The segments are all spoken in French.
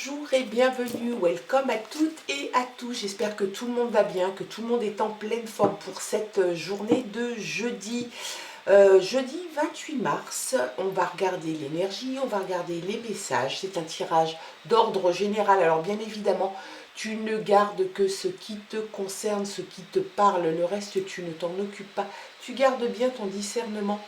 Bonjour et bienvenue, welcome à toutes et à tous. J'espère que tout le monde va bien, que tout le monde est en pleine forme pour cette journée de jeudi. Jeudi 28 mars, on va regarder l'énergie, on va regarder les messages. C'est un tirage d'ordre général. Alors bien évidemment, tu ne gardes que ce qui te concerne, ce qui te parle. Le reste, tu ne t'en occupes pas. Tu gardes bien ton discernement.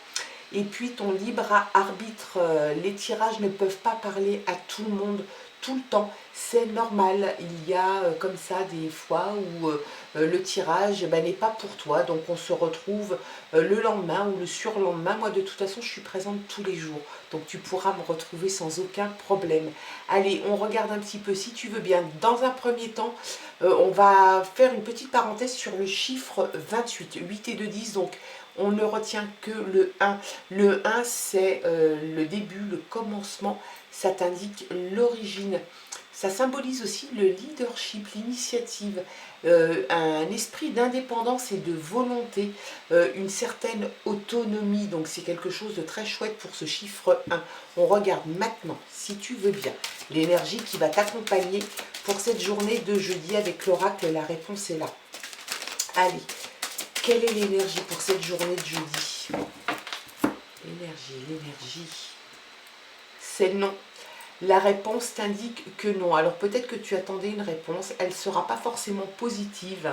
Et puis ton libre arbitre, les tirages ne peuvent pas parler à tout le monde tout le temps, c'est normal. Il y a comme ça des fois où le tirage n'est pas pour toi, donc on se retrouve le lendemain ou le surlendemain. Moi de toute façon je suis présente tous les jours, donc tu pourras me retrouver sans aucun problème. Allez, on regarde un petit peu si tu veux bien. Dans un premier temps, on va faire une petite parenthèse sur le chiffre 28, 8 et 2, 10, donc on ne retient que le 1. Le 1, c'est le début, le commencement. Ça t'indique l'origine. Ça symbolise aussi le leadership, l'initiative, un esprit d'indépendance et de volonté, une certaine autonomie. Donc c'est quelque chose de très chouette pour ce chiffre 1. On regarde maintenant, si tu veux bien, l'énergie qui va t'accompagner pour cette journée de jeudi avec l'oracle. La réponse est là. Allez. Quelle est l'énergie pour cette journée de jeudi? L'énergie. C'est non. La réponse t'indique que non. Alors peut-être que tu attendais une réponse, elle ne sera pas forcément positive.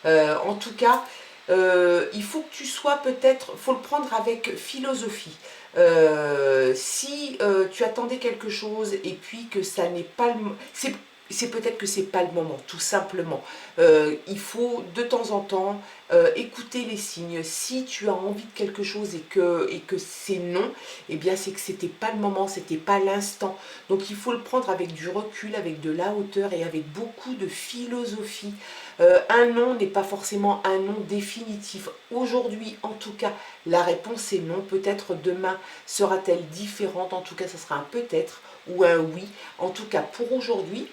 En tout cas, il faut que tu sois peut-être, il faut le prendre avec philosophie. Si tu attendais quelque chose et puis que ça n'est pas le... C'est peut-être que c'est pas le moment, tout simplement. Il faut de temps en temps écouter les signes. Si tu as envie de quelque chose et que c'est non, eh bien c'est que c'était pas le moment, c'était pas l'instant. Donc il faut le prendre avec du recul, avec de la hauteur et avec beaucoup de philosophie. Un non n'est pas forcément un non définitif. Aujourd'hui, en tout cas, la réponse est non. Peut-être demain sera-t-elle différente. En tout cas, ça sera un peut-être ou un oui. En tout cas, pour aujourd'hui,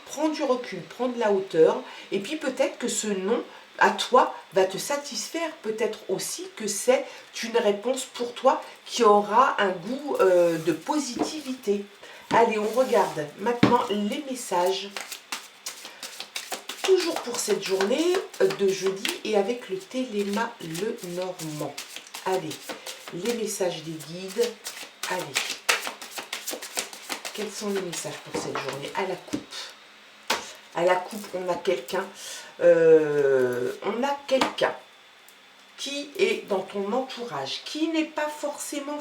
prends du recul, prends de la hauteur, et puis peut-être que ce non à toi va te satisfaire, peut-être aussi que c'est une réponse pour toi qui aura un goût de positivité. Allez, on regarde maintenant les messages, toujours pour cette journée de jeudi et avec le Téléma le Normand. Allez, les messages des guides, allez. Quels sont les messages pour cette journée? À la coupe. À la coupe, on a quelqu'un qui est dans ton entourage, qui n'est pas forcément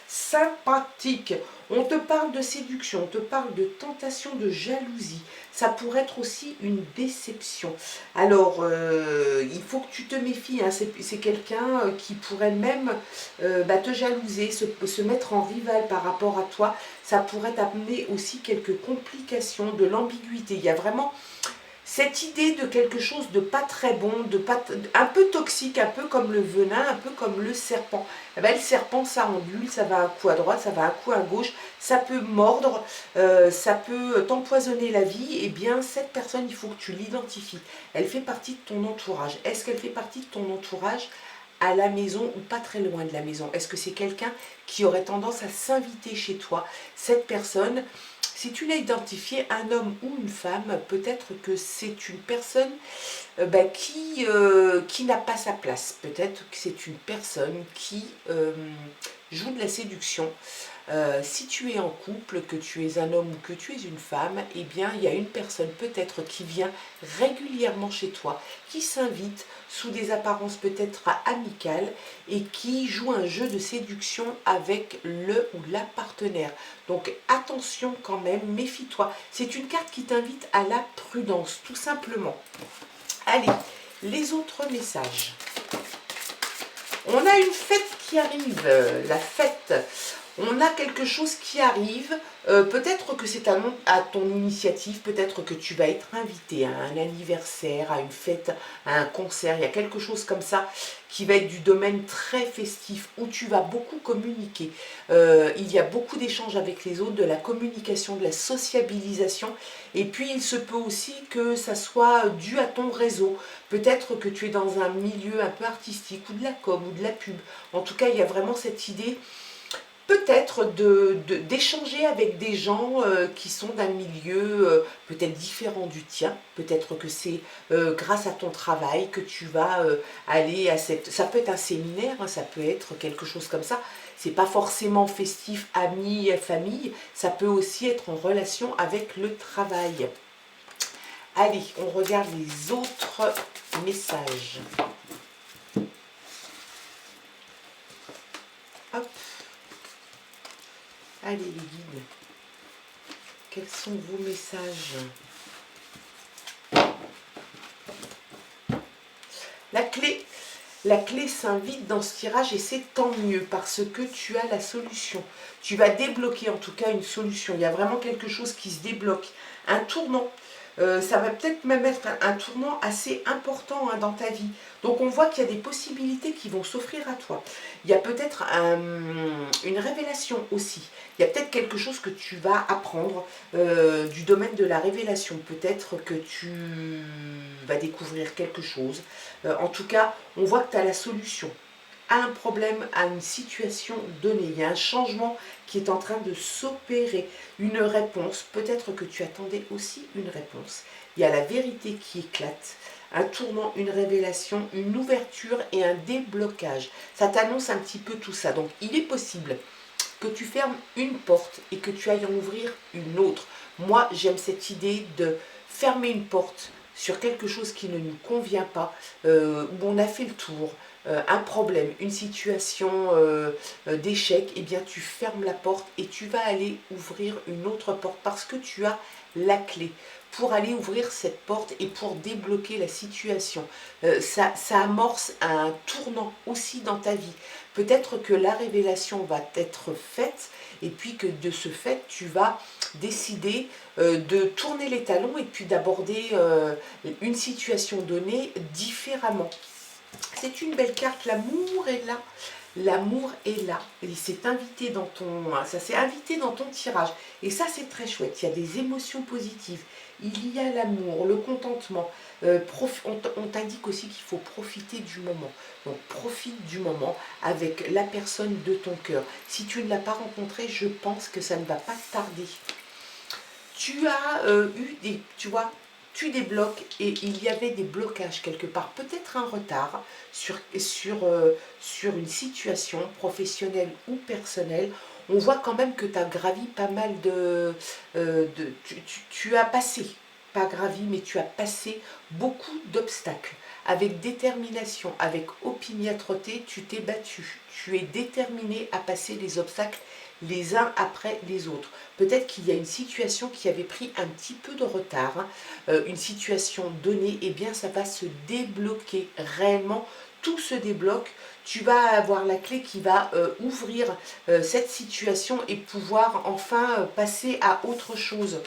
sympathique. On te parle de séduction, on te parle de tentation, de jalousie. Ça pourrait être aussi une déception. Alors, il faut que tu te méfies. Hein. C'est quelqu'un qui pourrait même te jalouser, se mettre en rival par rapport à toi. Ça pourrait t'amener aussi quelques complications, de l'ambiguïté. Il y a vraiment cette idée de quelque chose de pas très bon, un peu toxique, un peu comme le venin, un peu comme le serpent. Eh bien, le serpent, ça ondule, ça va un coup à droite, ça va un coup à gauche, ça peut mordre, ça peut t'empoisonner la vie. Eh bien, cette personne, il faut que tu l'identifies. Elle fait partie de ton entourage. Est-ce qu'elle fait partie de ton entourage à la maison ou pas très loin de la maison? Est-ce que c'est quelqu'un qui aurait tendance à s'inviter chez toi? Cette personne, si tu l'as identifié, un homme ou une femme, peut-être que c'est une personne qui n'a pas sa place. Peut-être que c'est une personne qui joue de la séduction. Si tu es en couple, que tu es un homme ou que tu es une femme, eh bien il y a une personne peut-être qui vient régulièrement chez toi, qui s'invite sous des apparences peut-être amicales et qui joue un jeu de séduction avec le ou la partenaire. Donc attention quand même, méfie-toi. C'est une carte qui t'invite à la prudence, tout simplement. Allez, les autres messages. On a une fête qui arrive, la fête. On a quelque chose qui arrive, peut-être que c'est à ton initiative, peut-être que tu vas être invité à un anniversaire, à une fête, à un concert, il y a quelque chose comme ça qui va être du domaine très festif, où tu vas beaucoup communiquer. Il y a beaucoup d'échanges avec les autres, de la communication, de la sociabilisation, et puis il se peut aussi que ça soit dû à ton réseau. Peut-être que tu es dans un milieu un peu artistique, ou de la com, ou de la pub. En tout cas, il y a vraiment cette idée peut-être d'échanger avec des gens qui sont d'un milieu peut-être différent du tien. Peut-être que c'est grâce à ton travail que tu vas aller à cette... Ça peut être un séminaire, hein, ça peut être quelque chose comme ça. C'est pas forcément festif, amis, famille. Ça peut aussi être en relation avec le travail. Allez, on regarde les autres messages. Hop. Allez les guides, quels sont vos messages? La clé s'invite dans ce tirage et c'est tant mieux parce que tu as la solution. Tu vas débloquer en tout cas une solution. Il y a vraiment quelque chose qui se débloque. Un tournant. Ça va peut-être même être un tournant assez important hein, dans ta vie. Donc on voit qu'il y a des possibilités qui vont s'offrir à toi. Il y a peut-être une révélation aussi. Il y a peut-être quelque chose que tu vas apprendre du domaine de la révélation. Peut-être que tu vas découvrir quelque chose. En tout cas, on voit que tu as la solution à un problème, à une situation donnée. Il y a un changement qui est en train de s'opérer, une réponse. Peut-être que tu attendais aussi une réponse. Il y a la vérité qui éclate, un tournant, une révélation, une ouverture et un déblocage. Ça t'annonce un petit peu tout ça. Donc il est possible que tu fermes une porte et que tu ailles en ouvrir une autre. Moi, j'aime cette idée de fermer une porte sur quelque chose qui ne nous convient pas, où on a fait le tour, un problème, une situation d'échec, eh bien tu fermes la porte et tu vas aller ouvrir une autre porte parce que tu as la clé pour aller ouvrir cette porte et pour débloquer la situation. Ça amorce un tournant aussi dans ta vie. Peut-être que la révélation va être faite et puis que de ce fait, tu vas décider de tourner les talons et puis d'aborder une situation donnée différemment. C'est une belle carte, l'amour est là. L'amour est là. Et ça s'est invité dans ton tirage. Et ça, c'est très chouette. Il y a des émotions positives. Il y a l'amour, le contentement. On t'indique aussi qu'il faut profiter du moment. Donc, profite du moment avec la personne de ton cœur. Si tu ne l'as pas rencontrée, je pense que ça ne va pas tarder. Tu as tu vois, tu débloques et il y avait des blocages quelque part, peut-être un retard sur une situation professionnelle ou personnelle. On voit quand même que tu as gravi pas mal tu as passé, pas gravi, mais tu as passé beaucoup d'obstacles. Avec détermination, avec opiniâtreté, tu t'es battu. Tu es déterminé à passer les obstacles les uns après les autres. Peut-être qu'il y a une situation qui avait pris un petit peu de retard, hein, une situation donnée, et bien ça va se débloquer réellement, tout se débloque. Tu vas avoir la clé qui va ouvrir cette situation et pouvoir enfin passer à autre chose.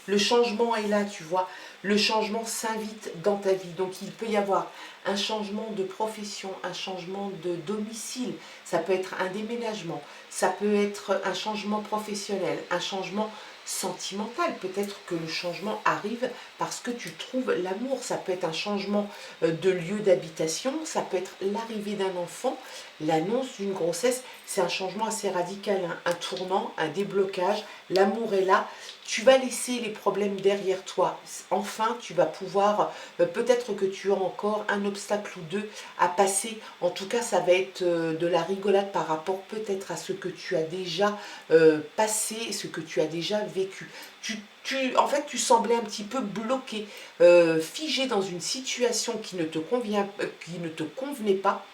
Le changement est là, tu vois. Le changement s'invite dans ta vie. Donc il peut y avoir un changement de profession, un changement de domicile. Ça peut être un déménagement. Ça peut être un changement professionnel, un changement sentimental. Peut-être que le changement arrive parce que tu trouves l'amour. Ça peut être un changement de lieu d'habitation. Ça peut être l'arrivée d'un enfant, l'annonce d'une grossesse. C'est un changement assez radical, hein. Un tournant, un déblocage. L'amour est là. Tu vas laisser les problèmes derrière toi. Enfin, tu vas pouvoir, peut-être que tu as encore un obstacle ou deux à passer. En tout cas, ça va être de la rigolade par rapport peut-être à ce que tu as déjà passé, ce que tu as déjà vécu. En fait, tu semblais un petit peu bloqué, figé dans une situation qui ne te convenait pas.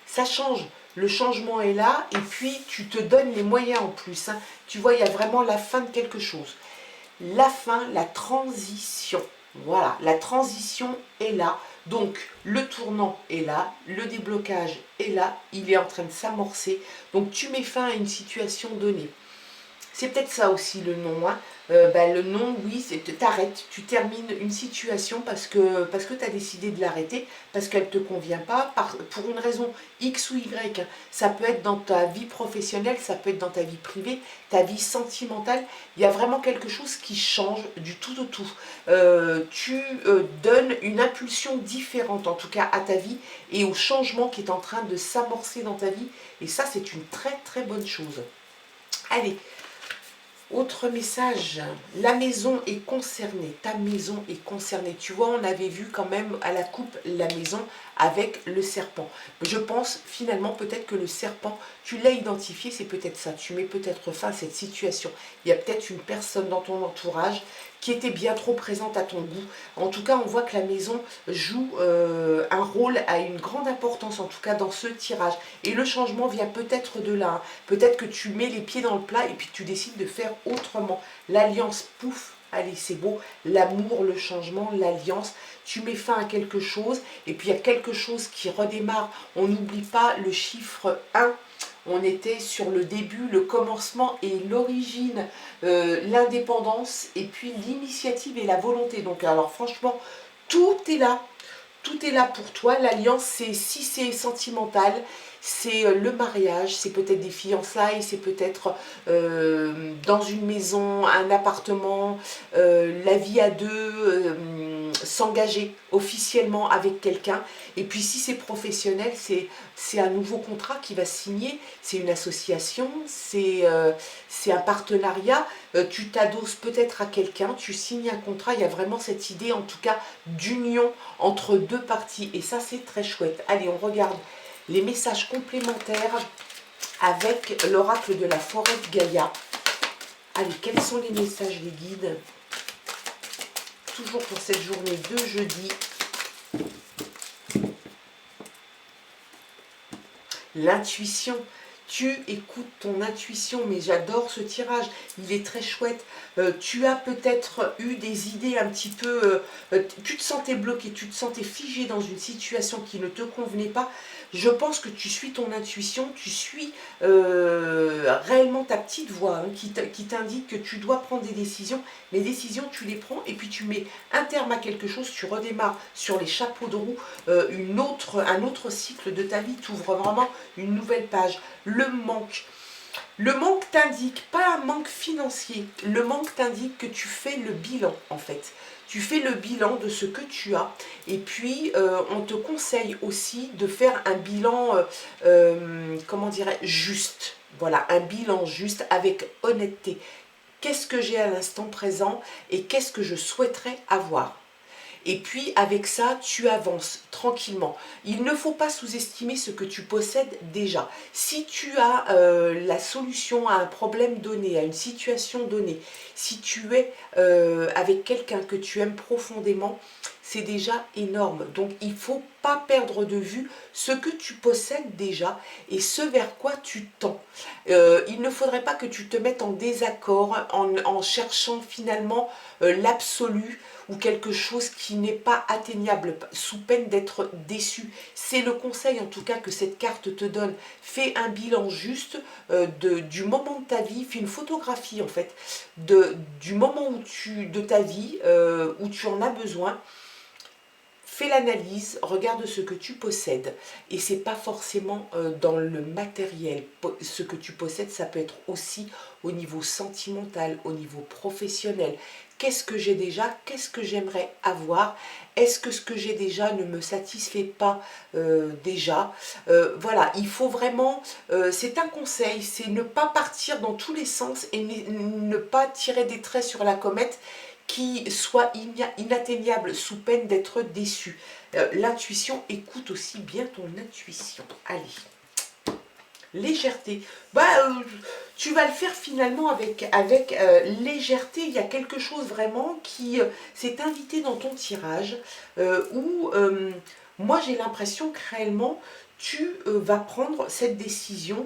Ça change. Le changement est là et puis tu te donnes les moyens en plus, hein. Tu vois, il y a vraiment la fin de quelque chose. La fin, la transition. Voilà, la transition est là. Donc, le tournant est là, le déblocage est là, il est en train de s'amorcer. Donc, tu mets fin à une situation donnée. C'est peut-être ça aussi le nom, hein. Le non, oui, c'est t'arrêtes, tu termines une situation parce que tu as décidé de l'arrêter, parce qu'elle ne te convient pas, pour une raison X ou Y. Hein. Ça peut être dans ta vie professionnelle, ça peut être dans ta vie privée, ta vie sentimentale. Il y a vraiment quelque chose qui change du tout au tout. Tu donnes une impulsion différente, en tout cas à ta vie et au changement qui est en train de s'amorcer dans ta vie. Et ça, c'est une très très bonne chose. Allez, autre message, la maison est concernée, ta maison est concernée. Tu vois, on avait vu quand même à la coupe la maison avec le serpent. Je pense finalement peut-être que le serpent, tu l'as identifié, c'est peut-être ça. Tu mets peut-être fin à cette situation. Il y a peut-être une personne dans ton entourage qui était bien trop présente à ton goût. En tout cas, on voit que la maison joue un rôle, a une grande importance en tout cas dans ce tirage. Et le changement vient peut-être de là. Hein. Peut-être que tu mets les pieds dans le plat et puis tu décides de faire autrement. L'alliance, pouf, allez, c'est beau. L'amour, le changement, l'alliance. Tu mets fin à quelque chose et puis il y a quelque chose qui redémarre. On n'oublie pas le chiffre 1. On était sur le début, le commencement et l'origine, l'indépendance et puis l'initiative et la volonté. Donc alors franchement, tout est là. Tout est là pour toi. L'alliance, si c'est sentimental, c'est le mariage, c'est peut-être des fiançailles, c'est peut-être dans une maison, un appartement, la vie à deux, s'engager officiellement avec quelqu'un. Et puis si c'est professionnel, c'est un nouveau contrat qui va signer, c'est une association, c'est un partenariat. Tu t'adoses peut-être à quelqu'un, tu signes un contrat, il y a vraiment cette idée en tout cas d'union entre deux parties. Et ça, c'est très chouette. Allez, on regarde les messages complémentaires avec l'oracle de la forêt de Gaïa. Allez, quels sont les messages des guides? Toujours pour cette journée de jeudi. L'intuition. Tu écoutes ton intuition, mais j'adore ce tirage, il est très chouette. Tu as peut-être eu des idées un petit peu... tu te sentais bloqué, tu te sentais figé dans une situation qui ne te convenait pas. Je pense que tu suis ton intuition, tu suis réellement ta petite voix hein, qui t'indique que tu dois prendre des décisions. Les décisions, tu les prends et puis tu mets un terme à quelque chose, tu redémarres sur les chapeaux de roue, un autre cycle de ta vie, tu ouvres vraiment une nouvelle page. Le manque. Le manque t'indique, pas un manque financier, le manque t'indique que tu fais le bilan en fait. Tu fais le bilan de ce que tu as et puis on te conseille aussi de faire un bilan, comment dirais-je, juste. Voilà, un bilan juste avec honnêteté. Qu'est-ce que j'ai à l'instant présent et qu'est-ce que je souhaiterais avoir ? Et puis avec ça, tu avances tranquillement. Il ne faut pas sous-estimer ce que tu possèdes déjà. Si tu as la solution à un problème donné, à une situation donnée, si tu es avec quelqu'un que tu aimes profondément, c'est déjà énorme. Donc il ne faut pas perdre de vue ce que tu possèdes déjà et ce vers quoi tu tends. Il ne faudrait pas que tu te mettes en désaccord en cherchant finalement l'absolu ou quelque chose qui n'est pas atteignable sous peine d'être déçu. C'est le conseil en tout cas que cette carte te donne. Fais un bilan juste du moment de ta vie, fais une photographie en fait du moment de ta vie où tu en as besoin. Fais l'analyse, regarde ce que tu possèdes et c'est pas forcément dans le matériel. Ce que tu possèdes, ça peut être aussi au niveau sentimental, au niveau professionnel. Qu'est-ce que j'ai déjà? Qu'est-ce que j'aimerais avoir? Est-ce que ce que j'ai déjà ne me satisfait pas déjà? Voilà, il faut vraiment, c'est un conseil, c'est ne pas partir dans tous les sens et ne pas tirer des traits sur la comète qui soit inatteignable sous peine d'être déçu. L'intuition, écoute aussi bien ton intuition. Allez, légèreté. Tu vas le faire finalement avec légèreté. Il y a quelque chose vraiment qui s'est invité dans ton tirage où moi j'ai l'impression que réellement tu vas prendre cette décision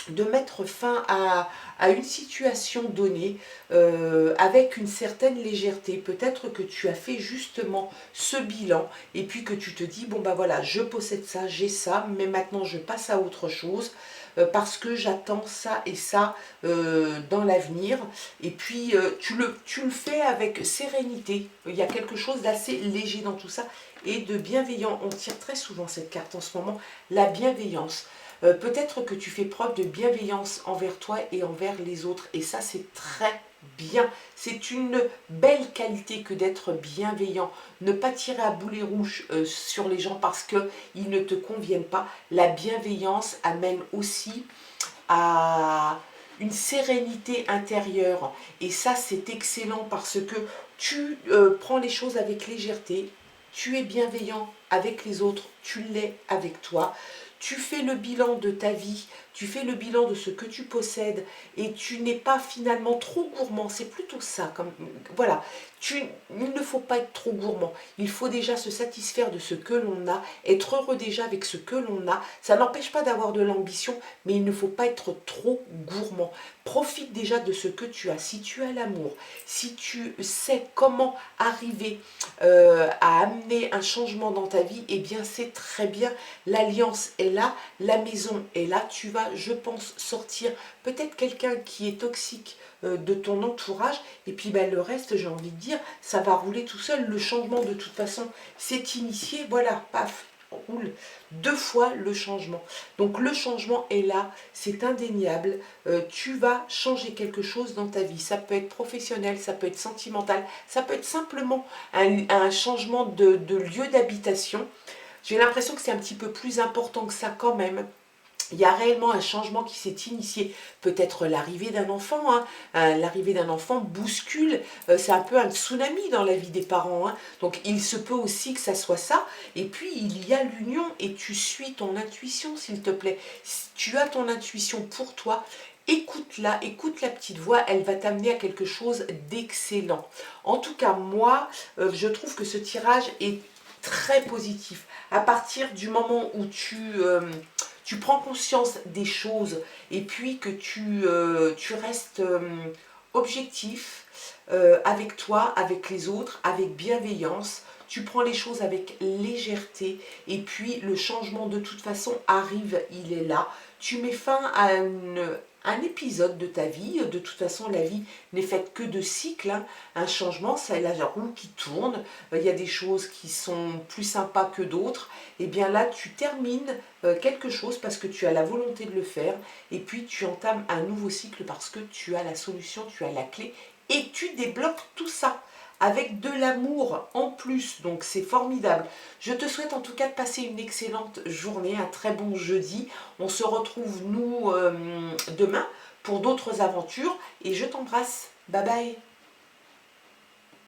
de mettre fin à une situation donnée avec une certaine légèreté. Peut-être que tu as fait justement ce bilan et puis que tu te dis, bon bah voilà, je possède ça, j'ai ça, mais maintenant je passe à autre chose parce que j'attends ça et ça dans l'avenir. Et puis tu le fais avec sérénité. Il y a quelque chose d'assez léger dans tout ça et de bienveillant. On tire très souvent cette carte en ce moment, la bienveillance. Peut-être que tu fais preuve de bienveillance envers toi et envers les autres. Et ça, c'est très bien. C'est une belle qualité que d'être bienveillant. Ne pas tirer à boulet rouge sur les gens parce qu'ils ne te conviennent pas. La bienveillance amène aussi à une sérénité intérieure. Et ça, c'est excellent parce que tu prends les choses avec légèreté. Tu es bienveillant avec les autres, tu l'es avec toi. Tu fais le bilan de ta vie, tu fais le bilan de ce que tu possèdes et tu n'es pas finalement trop gourmand. C'est plutôt ça. Voilà, il ne faut pas être trop gourmand. Il faut déjà se satisfaire de ce que l'on a, être heureux déjà avec ce que l'on a. Ça n'empêche pas d'avoir de l'ambition, mais il ne faut pas être trop gourmand. Profite déjà de ce que tu as. Si tu as l'amour, si tu sais comment arriver à amener un changement dans ta vie, eh bien c'est très bien. L'alliance est là, la maison est là. Tu vas, je pense, sortir peut-être quelqu'un qui est toxique de ton entourage. Et puis ben, le reste, j'ai envie de dire, ça va rouler tout seul. Le changement, de toute façon, c'est initié. Voilà, paf, roule 2 fois le changement. Donc le changement est là, c'est indéniable. Tu vas changer quelque chose dans ta vie. Ça peut être professionnel, ça peut être sentimental, ça peut être simplement un changement de lieu d'habitation. J'ai l'impression que c'est un petit peu plus important que ça quand même. Il y a réellement un changement qui s'est initié. Peut-être l'arrivée d'un enfant. L'arrivée d'un enfant bouscule. C'est un peu un tsunami dans la vie des parents. Donc il se peut aussi que ça soit ça. Et puis il y a l'union et tu suis ton intuition, s'il te plaît. Si tu as ton intuition pour toi, écoute-la, écoute la petite voix, elle va t'amener à quelque chose d'excellent. En tout cas, moi, je trouve que ce tirage est très positif. À partir du moment où tu prends conscience des choses et puis que tu restes objectif avec toi, avec les autres, avec bienveillance. Tu prends les choses avec légèreté et puis le changement de toute façon arrive, il est là. Tu mets fin à un épisode de ta vie. De toute façon, la vie n'est faite que de cycles. Un changement, c'est la roue qui tourne. Il y a des choses qui sont plus sympas que d'autres. Et bien là, tu termines quelque chose parce que tu as la volonté de le faire. Et puis, tu entames un nouveau cycle parce que tu as la solution, tu as la clé. Et tu débloques tout ça avec de l'amour en plus, donc c'est formidable. Je te souhaite en tout cas de passer une excellente journée, un très bon jeudi. On se retrouve nous demain pour d'autres aventures et je t'embrasse. Bye bye.